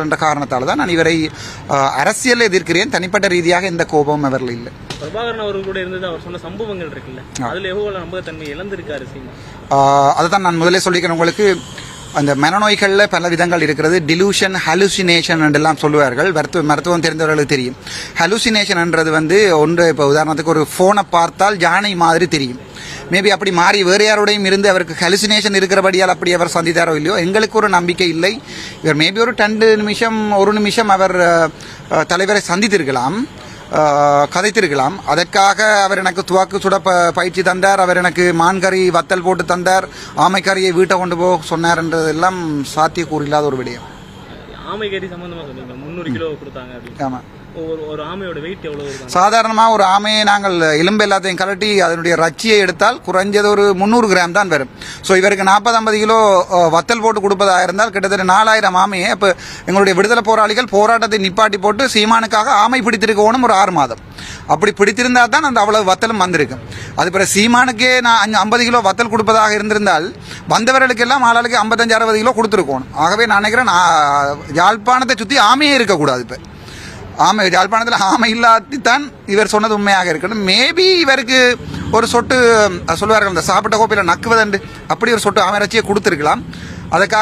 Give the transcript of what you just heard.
என்ற காரணத்தால் தான் நான் இவரை அரசியல் எதிர்க்கிறேன். தனிப்பட்ட ரீதியாக எந்த கோபமும் அவர்கள் இல்லை. பிரபாகரன் அவர்கள் கூட இருந்தது அவர் சொன்ன சம்பவங்கள் இருக்குல்ல, அதுல எவ்வளவு நம்பகத்தன்மை இழந்திருக்காரு சீமா? அதுதான் நான் முதலே சொல்லிக்கிறேன் உங்களுக்கு. அந்த மனநோய்களில் பல விதங்கள் இருக்கிறது. டிலூஷன், ஹலுசினேஷன் என்றெல்லாம் சொல்லுவார்கள். மருத்துவம் தெரிந்தவர்களுக்கு தெரியும். ஹலுசினேஷன்ன்றது ஒன்று, இப்போ உதாரணத்துக்கு ஒரு ஃபோனை பார்த்தால் யானை மாதிரி தெரியும். மேபி அப்படி மாறி வேறு யாரோடையும் இருந்து அவருக்கு ஹலுசினேஷன் இருக்கிறபடியால் அப்படி அவர் சந்தித்தாரோ இல்லையோ, எங்களுக்கு ஒரு நம்பிக்கை இல்லை. இவர் மேபி ஒரு 2 நிமிஷம் 1 நிமிஷம் அவர் தலைவரை சந்தித்திருக்கலாம், கதைத்திருக்கலாம். அதற்காக அவர் எனக்கு துவாக்கு சுட பயிற்சி தந்தார், அவர் எனக்கு மான்கறி வத்தல் போட்டு தந்தார், ஆமைக்கறியை வீட்டை கொண்டு போக சொன்னார் என்றதெல்லாம் சாத்தியக்கூறு இல்லாத ஒரு விடயம். ஆமைக்கறி சம்பந்தமா சொன்னீங்க 300 கிலோ கொடுத்தாங்க. ஆமாம். ஒரு ஆமையோட வெயிட் எவ்வளவு? சாதாரணமாக ஒரு ஆமையை நாங்கள் எலும்பு எல்லாத்தையும் கலட்டி அதனுடைய ரச்சியை எடுத்தால் குறைஞ்சது ஒரு 300 கிராம் தான் வரும். ஸோ இவருக்கு 40-50 கிலோ வத்தல் போட்டு கொடுப்பதாக இருந்தால் கிட்டத்தட்ட 4000 ஆமையை. இப்போ எங்களுடைய விடுதலை போராளிகள் போராட்டத்தை நிப்பாட்டி போட்டு சீமானுக்காக ஆமை பிடித்திருக்கணும் ஒரு 6 மாதம். அப்படி பிடித்திருந்தா தான் அந்த அவ்வளவு வத்தலும் வந்திருக்கும். அது பிறகு சீமானுக்கே நான் 50 கிலோ வத்தல் கொடுப்பதாக இருந்திருந்தால் வந்தவர்களுக்கெல்லாம் ஆளாளுக்கு 55-60 கிலோ கொடுத்துருக்கணும். ஆகவே நான் நினைக்கிறேன் யாழ்ப்பாணத்தை சுற்றி ஆமையே இருக்கக்கூடாது. இப்போ ஆமை யாழ்ப்பாணத்தில் ஆமை இல்லாதான் இவர் சொன்னது உண்மையாக இருக்கணும். மேபி இவருக்கு ஒரு சொட்டு சொல்லுவார்கள், இந்த சாப்பிட்ட கோப்பையில் நக்குவதண்டு, அப்படி ஒரு சொட்டு ஆமை இறைச்சியை கொடுத்துருக்கலாம். அதுக்காக